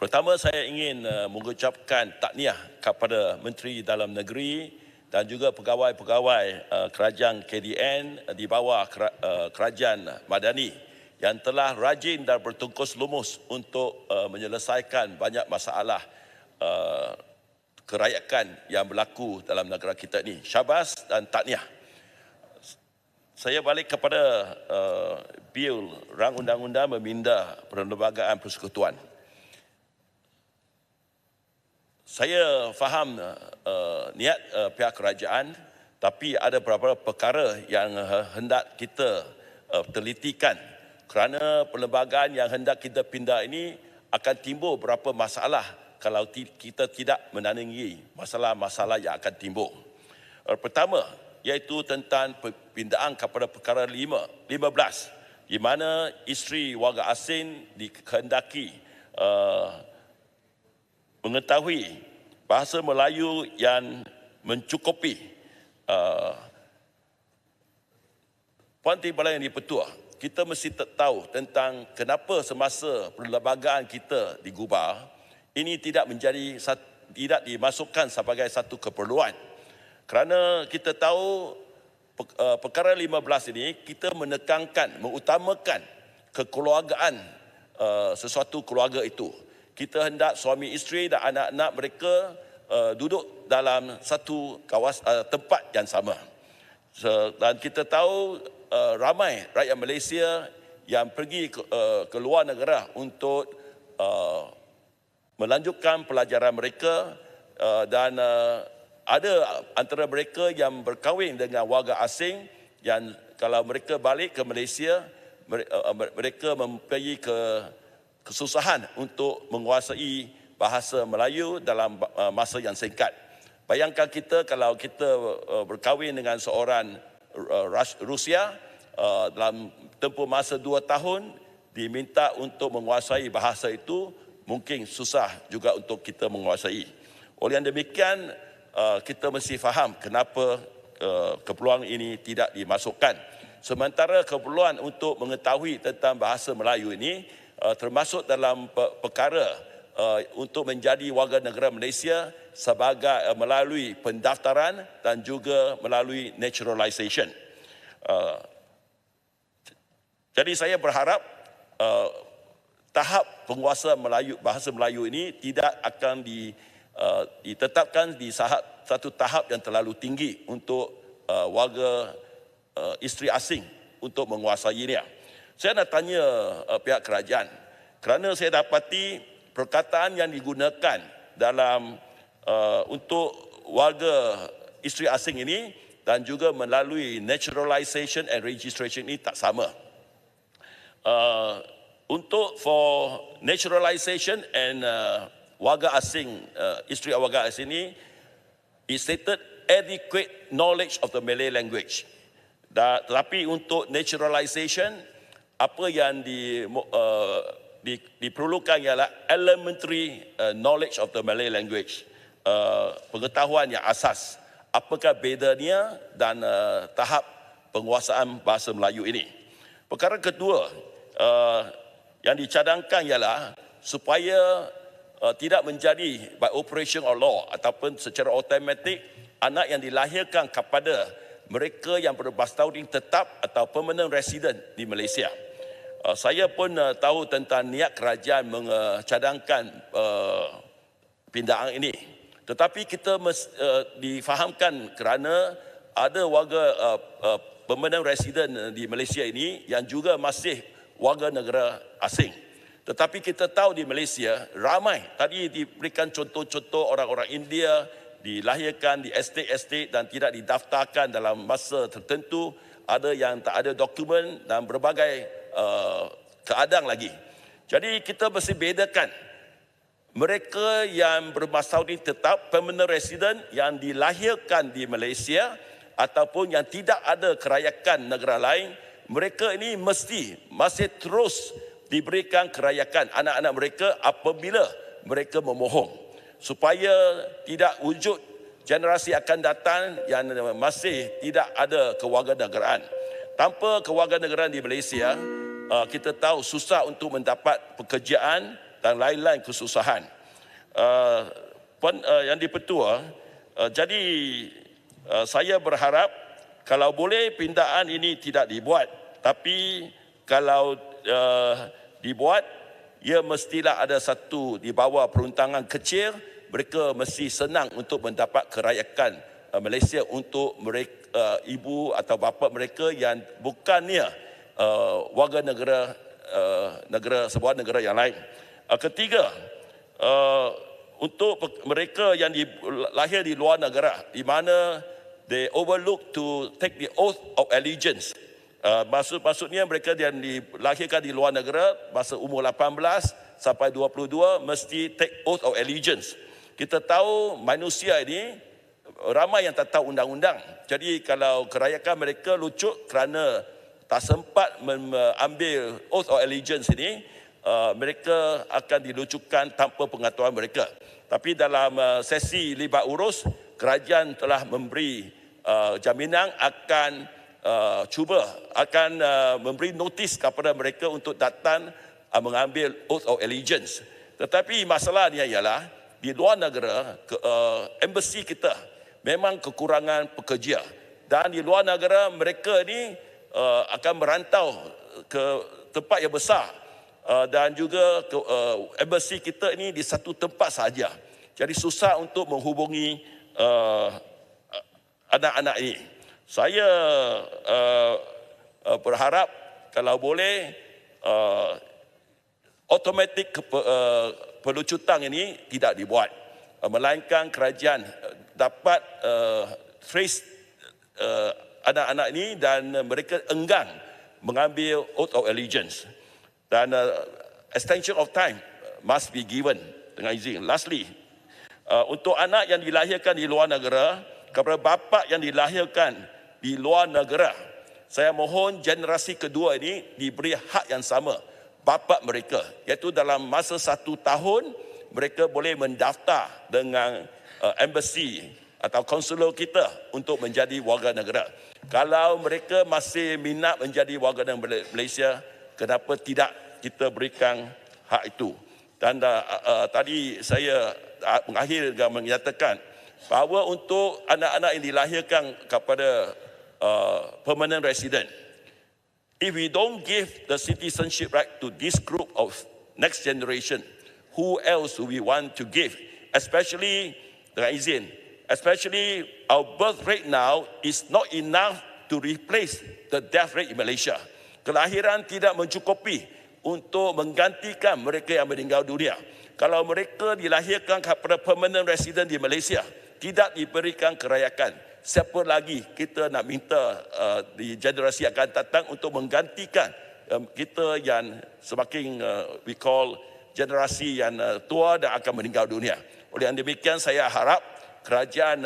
Pertama saya ingin mengucapkan tahniah kepada Menteri Dalam Negeri dan juga pegawai-pegawai kerajaan KDN di bawah kerajaan Madani yang telah rajin dan bertungkus lumus untuk menyelesaikan banyak masalah kerayakan yang berlaku dalam negara kita ini. Syabas dan tahniah. Saya balik kepada bil rang undang-undang meminda perlembagaan persekutuan. Saya faham niat pihak kerajaan, tapi ada beberapa perkara yang hendak kita telitikan kerana perlembagaan yang hendak kita pindah ini akan timbul beberapa masalah kalau kita tidak menandingi masalah-masalah yang akan timbul. Pertama, iaitu tentang perpindahan kepada perkara 15, di mana isteri warga asing dikehendaki mengetahui bahasa Melayu yang mencukupi. Puan Timbalan yang dipertua, kita mesti tahu tentang kenapa semasa perlembagaan kita digubah, ini tidak dimasukkan sebagai satu keperluan. Kerana kita tahu perkara 15 ini kita menekankan, mengutamakan kekeluargaan sesuatu keluarga itu. Kita hendak suami isteri dan anak-anak mereka duduk dalam satu tempat yang sama. Dan kita tahu ramai rakyat Malaysia yang pergi ke luar negara untuk melanjutkan pelajaran mereka dan ada antara mereka yang berkahwin dengan warga asing yang kalau mereka balik ke Malaysia mereka mempunyai kesusahan untuk menguasai bahasa Melayu dalam masa yang singkat. Bayangkan kita kalau kita berkahwin dengan seorang Rusia dalam tempoh masa 2 tahun diminta untuk menguasai bahasa itu, mungkin susah juga untuk kita menguasai. Oleh yang demikian kita mesti faham kenapa keperluan ini tidak dimasukkan. Sementara keperluan untuk mengetahui tentang bahasa Melayu ini termasuk dalam perkara untuk menjadi warga negara Malaysia sebagai melalui pendaftaran dan juga melalui naturalisation. Jadi saya berharap tahap penguasa bahasa Melayu ini tidak akan ditetapkan di satu tahap yang terlalu tinggi untuk warga isteri asing untuk menguasainya. Saya nak tanya pihak kerajaan, kerana saya dapati perkataan yang digunakan dalam untuk warga isteri asing ini dan juga melalui naturalisation and registration ini tak sama. Untuk for naturalisation and warga asing, isteri warga asing ini, it stated adequate knowledge of the Malay language. Tetapi untuk naturalisation, apa yang diperlukan ialah elementary knowledge of the Malay language, pengetahuan yang asas. Apakah bedanya dan tahap penguasaan bahasa Melayu ini. Perkara kedua yang dicadangkan ialah supaya tidak menjadi by operation of law ataupun secara automatik anak yang dilahirkan kepada mereka yang berbastaurin tetap atau permanent resident di Malaysia. Saya pun tahu tentang niat kerajaan mencadangkan pindahan ini. Tetapi kita difahamkan kerana ada warga permanent resident di Malaysia ini yang juga masih warga negara asing. Tetapi kita tahu di Malaysia ramai, tadi diberikan contoh-contoh orang-orang India dilahirkan di estate-estate dan tidak didaftarkan dalam masa tertentu, ada yang tak ada dokumen dan berbagai keadaan lagi. Jadi kita mesti bedakan mereka yang bermasaudi tetap permanent resident yang dilahirkan di Malaysia ataupun yang tidak ada kerayakan negara lain, mereka ini masih terus diberikan kerayakan anak-anak mereka apabila mereka memohon, supaya tidak wujud generasi akan datang yang masih tidak ada kewarganegaraan. Tanpa kewarganegaraan di Malaysia, kita tahu susah untuk mendapat pekerjaan dan lain-lain kesusahan. Yang di-Pertua, jadi saya berharap kalau boleh pindaan ini tidak dibuat, tapi kalau dibuat, ia mestilah ada satu di bawah peruntangan kecil, mereka mesti senang untuk mendapat kerayakan Malaysia untuk mereka, ibu atau bapa mereka yang bukannya warga sebuah negara yang lain. Ketiga, untuk mereka yang lahir di luar negara, di mana they overlook to take the oath of allegiance. Maksudnya mereka yang dilahirkan di luar negara masa umur 18 sampai 22 mesti take oath of allegiance. Kita tahu manusia ini ramai yang tak tahu undang-undang. Jadi kalau kerayakan mereka lucuk kerana tak sempat mengambil oath of allegiance ini, mereka akan dilucukan tanpa pengetahuan mereka. Tapi dalam sesi libat urus, kerajaan telah memberi jaminan akan memberi notis kepada mereka untuk datang mengambil oath of allegiance. Tetapi masalahnya ialah di luar negara, embassy kita memang kekurangan pekerja, dan di luar negara mereka ni akan merantau ke tempat yang besar, dan juga embassy kita ini di satu tempat saja. Jadi susah untuk menghubungi anak-anak ini. Saya berharap kalau boleh automatik pelucutan ini tidak dibuat, melainkan kerajaan dapat trace anak-anak ini dan mereka enggan mengambil oath of allegiance, dan extension of time must be given dengan izin. Lastly, untuk anak yang dilahirkan di luar negara, kepada bapa yang dilahirkan di luar negara, saya mohon generasi kedua ini diberi hak yang sama bapa mereka, iaitu dalam masa 1 tahun mereka boleh mendaftar dengan embassy atau konsulat kita untuk menjadi warga negara. Kalau mereka masih minat menjadi warga negara Malaysia, kenapa tidak kita berikan hak itu? Dan tadi saya mengakhir dengan menyatakan bahawa untuk anak-anak yang dilahirkan kepada permanent resident, if we don't give the citizenship right to this group of next generation, who else do we want to give? Especially dengan izin, especially our birth rate now is not enough to replace the death rate in Malaysia. Kelahiran tidak mencukupi untuk menggantikan mereka yang meninggal dunia. Kalau mereka dilahirkan kepada permanent resident di Malaysia, tidak diberikan kerayakan, siapa lagi kita nak minta di generasi akan datang untuk menggantikan kita yang semakin we call generasi yang tua dan akan meninggal dunia. Oleh yang demikian, saya harap kerajaan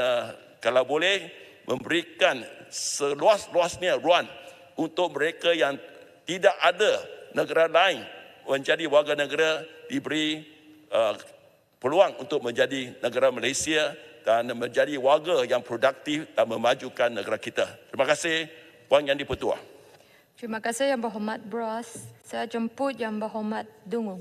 kalau boleh memberikan seluas-luasnya ruang untuk mereka yang tidak ada negara lain menjadi warga negara, diberi peluang untuk menjadi negara Malaysia dan menjadi warga yang produktif dan memajukan negara kita. Terima kasih Puan Yang di-Pertua. Terima kasih Yang Berhormat Bros. Saya jemput Yang Berhormat Dungu.